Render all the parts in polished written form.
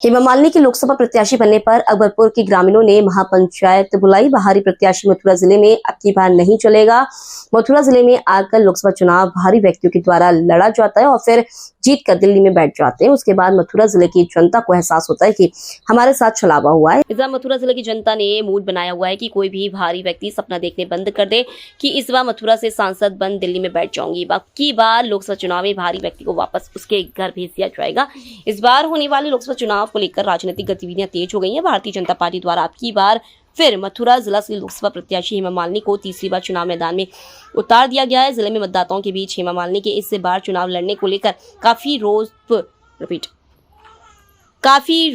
हेमा मालिनी की लोकसभा प्रत्याशी बनने पर अकबरपुर के ग्रामीणों ने महापंचायत बुलाई। बाहरी प्रत्याशी मथुरा जिले में अब की बार नहीं चलेगा। मथुरा जिले में आकर लोकसभा चुनाव बाहरी व्यक्तियों के द्वारा लड़ा जाता है और फिर जीत कर दिल्ली में बैठ जाते हैं। उसके बाद मथुरा जिले की जनता को एहसास होता है कि हमारे साथ छलावा हुआ है। इस बार मथुरा जिले की जनता ने मूड बनाया हुआ है कि कोई भी बाहरी व्यक्ति सपना देखने बंद कर दे कि इस बार मथुरा से सांसद बन दिल्ली में बैठ जाऊंगी। बाकी बार लोकसभा चुनाव में बाहरी व्यक्ति को वापस उसके घर भेज दिया जाएगा। इस बार होने वाले लोकसभा चुनाव को लेकर राजनीतिक गतिविधियां तेज हो गई हैं। भारतीय जनता पार्टी द्वारा अब की बार फिर मथुरा जिला से लोकसभा प्रत्याशी हेमा मालिनी को तीसरी बार चुनाव मैदान में उतार दिया गया है। जिले में मतदाताओं के बीच हेमा मालिनी के इस बार चुनाव लड़ने को लेकर काफी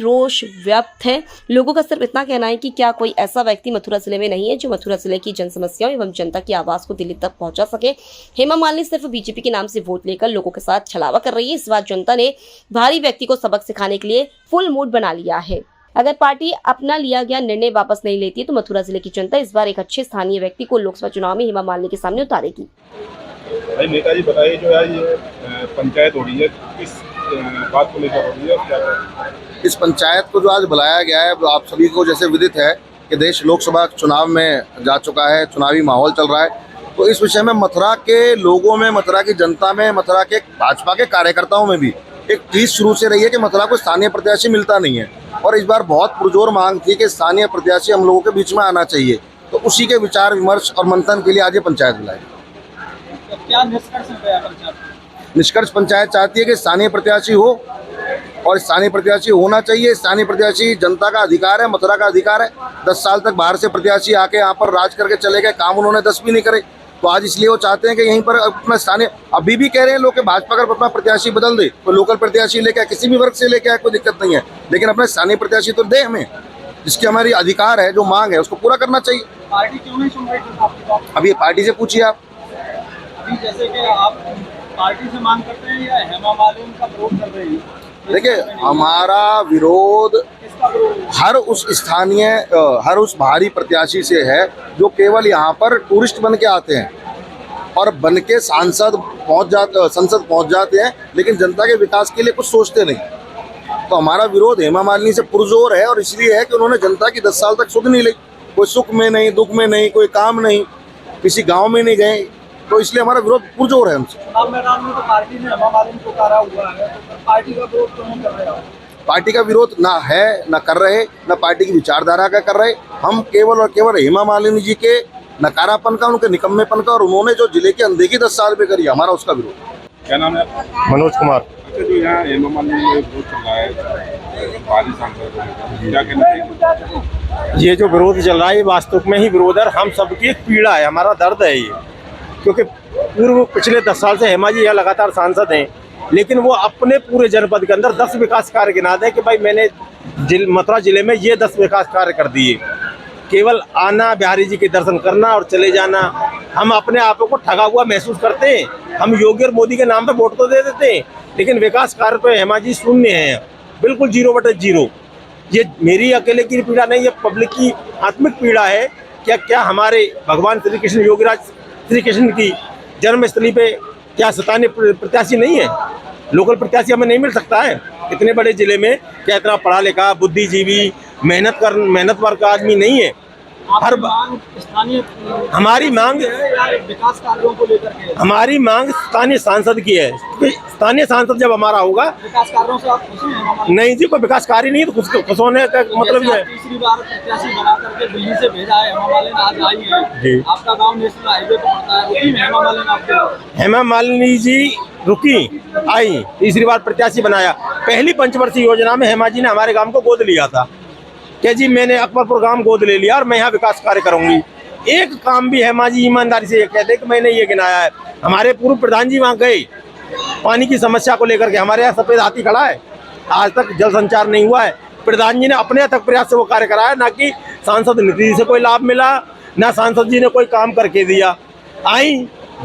रोष व्याप्त है। लोगों का सिर्फ इतना कहना है कि क्या कोई ऐसा व्यक्ति मथुरा जिले में नहीं है जो मथुरा जिले की जन समस्याओं एवं जनता की आवाज को दिल्ली तक पहुंचा सके। हेमा मालिनी सिर्फ बीजेपी के नाम से वोट लेकर लोगों के साथ छलावा कर रही है। इस बार जनता ने भारी व्यक्ति को सबक सिखाने के लिए फुल मूड बना लिया है। अगर पार्टी अपना लिया गया निर्णय वापस नहीं लेती तो मथुरा जिले की जनता इस बार एक अच्छे स्थानीय व्यक्ति को लोकसभा चुनाव में हेमा मालिनी के सामने उतारेगी। भाई नेताजी बताइए, जो यार ये पंचायत हो रही है, किस बात को लेकर हो रही है और क्या? इस पंचायत को जो आज बुलाया गया है, वो आप सभी को जैसे विदित है कि देश लोकसभा चुनाव में जा चुका है, चुनावी माहौल चल रहा है। तो इस विषय में मथुरा के लोगों में, मथुरा की जनता में, मथुरा के भाजपा के कार्यकर्ताओं में भी एक चीज शुरू से रही है कि मथुरा को स्थानीय प्रत्याशी मिलता नहीं है और इस बार बहुत पुरजोर मांग थी कि स्थानीय प्रत्याशी हम लोगों के बीच में आना चाहिए। तो उसी के विचार विमर्श और मंथन के लिए आज ये पंचायत बुलाई। क्या निष्कर्ष है पंचायत? निष्कर्ष पंचायत चाहती है कि स्थानीय प्रत्याशी हो और स्थानीय प्रत्याशी होना चाहिए। स्थानीय प्रत्याशी जनता का अधिकार है, मथुरा का अधिकार है। 10 साल तक बाहर से प्रत्याशी आके यहाँ पर राज करके चले गए, काम उन्होंने 10 भी नहीं करे। तो आज इसलिए वो चाहते हैं कि यहीं पर अपना स्थानीय, अभी भी कह रहे हैं लोग कि भाजपा अगर अपना प्रत्याशी बदल दे तो लोकल प्रत्याशी लेके आए, किसी भी वर्ग से लेके आए, कोई दिक्कत नहीं है, लेकिन अपने स्थानीय प्रत्याशी तो दे हमें, जिसकी हमारी अधिकार है, जो मांग है उसको पूरा करना चाहिए। पार्टी क्यों नहीं सुन रही? अब ये पार्टी से पूछिए आप। अभी जैसे कि आप पार्टी से मांग करते हैं या हेमा मालिनी का विरोध कर रहे हैं? देखिए, हमारा विरोध हर उस स्थानीय, हर उस बाहरी प्रत्याशी से है जो केवल यहाँ पर टूरिस्ट बन के आते हैं और बन के संसद पहुँच जाते हैं, लेकिन जनता के विकास के लिए कुछ सोचते नहीं। तो हमारा विरोध हेमा मालिनी से पुरजोर है और इसलिए है कि उन्होंने जनता की 10 साल तक सुध नहीं ली, कोई सुख में नहीं, दुख में नहीं, कोई काम नहीं, किसी गाँव में नहीं गए। तो इसलिए हमारा विरोध पुरजोर है हमसे। चुनाव मैदान में तो पार्टी ने हेमा मालिनी को उतारा हुआ है, तो पार्टी का विरोध क्यों नहीं कर रहे हो? पार्टी का विरोध ना है, ना कर रहे, ना पार्टी की विचारधारा का कर रहे। हम केवल और केवल हेमा मालिनी जी के नकारापन का, उनके निकम्मेपन का और उन्होंने जो जिले की अनदेखी 10 साल में करी, हमारा उसका विरोध। क्या नाम है? मनोज कुमार। जो यहाँ हेमा मालिनी में विरोध चल रहा है, बागी सांसद, क्या कहना चाहिए? ये जो विरोध चल रहा है वास्तव में ही विरोध है, हम सबकी एक पीड़ा है, हमारा दर्द है ये। क्योंकि पिछले 10 साल से हेमा जी यहाँ लगातार सांसद हैं, लेकिन वो अपने पूरे जनपद के अंदर 10 विकास कार्य गिना दें कि भाई मैंने मथुरा जिले में ये 10 विकास कार्य कर दिए। केवल आना, बिहारी जी के दर्शन करना और चले जाना। हम अपने आप को ठगा हुआ महसूस करते हैं। हम योगी और मोदी के नाम पे वोट तो दे देते हैं, लेकिन विकास कार्य पे हेमा जी शून्य हैं, बिल्कुल 0/0। ये मेरी अकेले की पीड़ा नहीं, ये पब्लिक की आत्मिक पीड़ा है। क्या हमारे भगवान श्री कृष्ण, योगीराज श्री कृष्ण की जन्मस्थली पे क्या स्थानीय प्रत्याशी नहीं है? लोकल प्रत्याशी हमें नहीं मिल सकता है? इतने बड़े जिले में क्या इतना पढ़ा लिखा, बुद्धिजीवी, मेहनतवर का आदमी नहीं है? हर स्थानीय हमारी मांग, विकास कार्यों को लेकर के हमारी मांग स्थानीय सांसद की है। स्थानीय सांसद जब हमारा होगा, विकास कार्यों से आप खुश हैं? नहीं जी, कोई विकास कार्य नहीं है तो खुश होने का मतलब ये है। तीसरी बार प्रत्याशी बना करके दिल्ली से भेजा है, हेमा मालिनी आज आई है जी। आपका गांव नेशनल हाईवे पर पड़ता है, रुकी हेमा मालिनी आपके? हेमा मालिनी जी रुकी, आई, तीसरी बार प्रत्याशी बनाया। पहली पंचवर्षीय योजना में हेमा जी ने हमारे गांव को गोद लिया था कि जी मैंने अकबरपुर गांव गोद ले लिया और मैं यहाँ विकास कार्य करूंगी। एक काम भी हेमा जी ईमानदारी से ये कहते कि मैंने ये गिनाया है। हमारे पूर्व प्रधान जी वहाँ गए पानी की समस्या को लेकर के, हमारे यहाँ सफेद हाथी खड़ा है, आज तक जल संचार नहीं हुआ है। प्रधान जी ने अपने तक प्रयास से वो कार्य कराया, ना कि सांसद निधि से कोई लाभ मिला, ना सांसद जी ने कोई काम करके दिया। आई,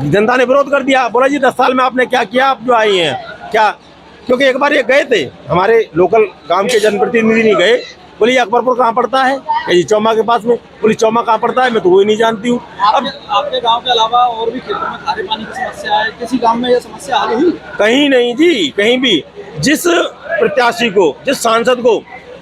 जनता ने विरोध कर दिया, बोला जी 10 साल में आपने क्या किया, आप जो आई हैं क्या? क्योंकि एक बार ये गए थे, हमारे लोकल गांव के जनप्रतिनिधि नहीं गए। बोली अकबरपुर कहाँ पड़ता है? जी चौमा के पास में। बोली चौमा कहाँ पड़ता है? मैं तो वो ही नहीं जानती हूँ। अब आपके गांव के अलावा और भी खेतों में खारे पानी की समस्या है, किसी गांव में ये समस्या हल हुई? कहीं नहीं जी, कहीं भी। जिस प्रत्याशी को, जिस सांसद को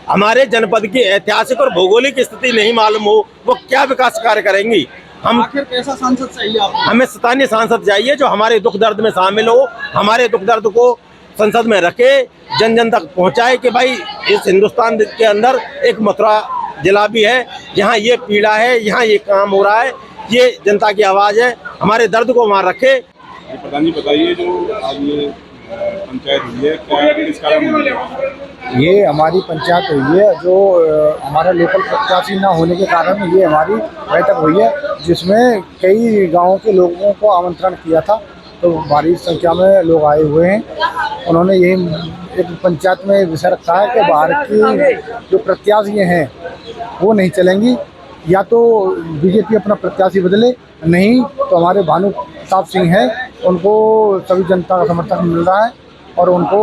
हमारे जनपद की ऐतिहासिक और भौगोलिक स्थिति नहीं मालूम हो, वो क्या विकास कार्य करेंगी। हम आखिर कैसा सांसद चाहिए आपको? हमें स्थानीय सांसद चाहिए जो हमारे दुख दर्द में शामिल हो, हमारे दुख दर्द को संसद में रखे, जन जन तक पहुंचाए कि भाई इस हिंदुस्तान के अंदर एक मथुरा जिला भी है, यहाँ ये पीड़ा है, यहाँ ये काम हो रहा है, ये जनता की आवाज़ है, हमारे दर्द को वहाँ रखे। ये प्रधान जी बताइए, जो आज ये पंचायत हुई है, क्या किस कारण हुई है? ये हमारी पंचायत हुई है जो हमारा लोकल प्रत्याशी ना होने के कारण ये हमारी बैठक हुई है, जिसमें कई गांवों के लोगों को आमंत्रण किया था, तो भारी संख्या में लोग आए हुए हैं। उन्होंने यही एक पंचायत में विषय रखा है कि बाहर की जो प्रत्याशी हैं वो नहीं चलेंगी, या तो बीजेपी अपना प्रत्याशी बदले, नहीं तो हमारे भानु प्रताप सिंह हैं, उनको सभी जनता का समर्थन मिल रहा है और उनको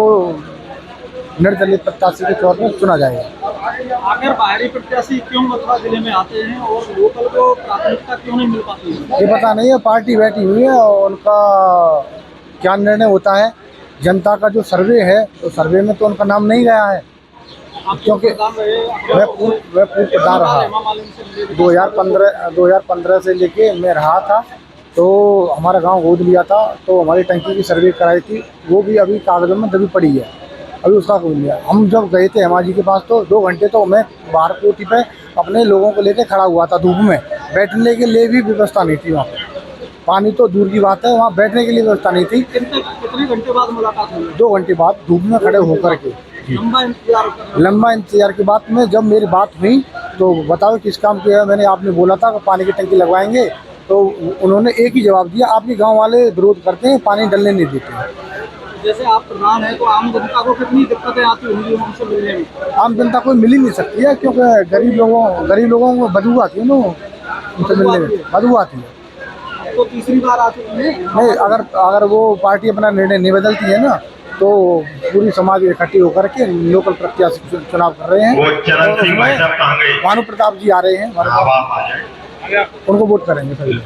निर्दलीय प्रत्याशी के तौर पर चुना जाएगा। आखिर बाहरी प्रत्याशी क्यों मथुरा जिले में आते हैं और लोकल को प्राथमिकता क्यों नहीं मिल पाती है? ये पता नहीं है, पार्टी बैठी हुई है और उनका क्या निर्णय होता है। जनता का जो सर्वे है, तो सर्वे में तो उनका नाम नहीं गया है, क्योंकि वह पूर्व प्रधान रहा। 2015 से लेके मैं रहा था, तो हमारा गांव गोद लिया था, तो हमारी टंकी की सर्वे कराई थी, वो भी अभी कागजों में दबी पड़ी है, अभी उसका कोई नहीं है। हम जब गए थे हेमा जी के पास तो 2 घंटे तो मैं बाहर कोठी पे अपने लोगों को लेकर खड़ा हुआ था, धूप में बैठने के लिए भी व्यवस्था नहीं थी वहाँ पे। पानी तो दूर की बात है, वहाँ बैठने के लिए व्यवस्था नहीं थी। कितने घंटे बाद मुलाकात हुई? 2 घंटे बाद धूप में खड़े होकर के लंबा इंतजार के बाद में जब मेरी बात हुई तो बताओ किस काम की है। मैंने आपने बोला था कि पानी की टंकी लगवाएंगे, तो उन्होंने एक ही जवाब दिया, आपके गांव वाले विरोध करते हैं, पानी डलने नहीं देते। जैसे आप प्रधान हैं तो आम जनता को कितनी दिक्कतें आती होंगी उनसे मिलने में? आम जनता को मिल ही नहीं सकती है, क्योंकि गरीब लोगों को बदबू आती है ना उनसे मिलने में, बदबू आती है। तो तीसरी बार आ चुकी है नहीं, अगर वो पार्टी अपना निर्णय नहीं बदलती है ना, तो पूरी समाज इकट्ठी होकर के लोकल प्रत्याशी चुनाव कर रहे हैं। भानु प्रताप जी आ रहे हैं, उनको वोट करेंगे सभी।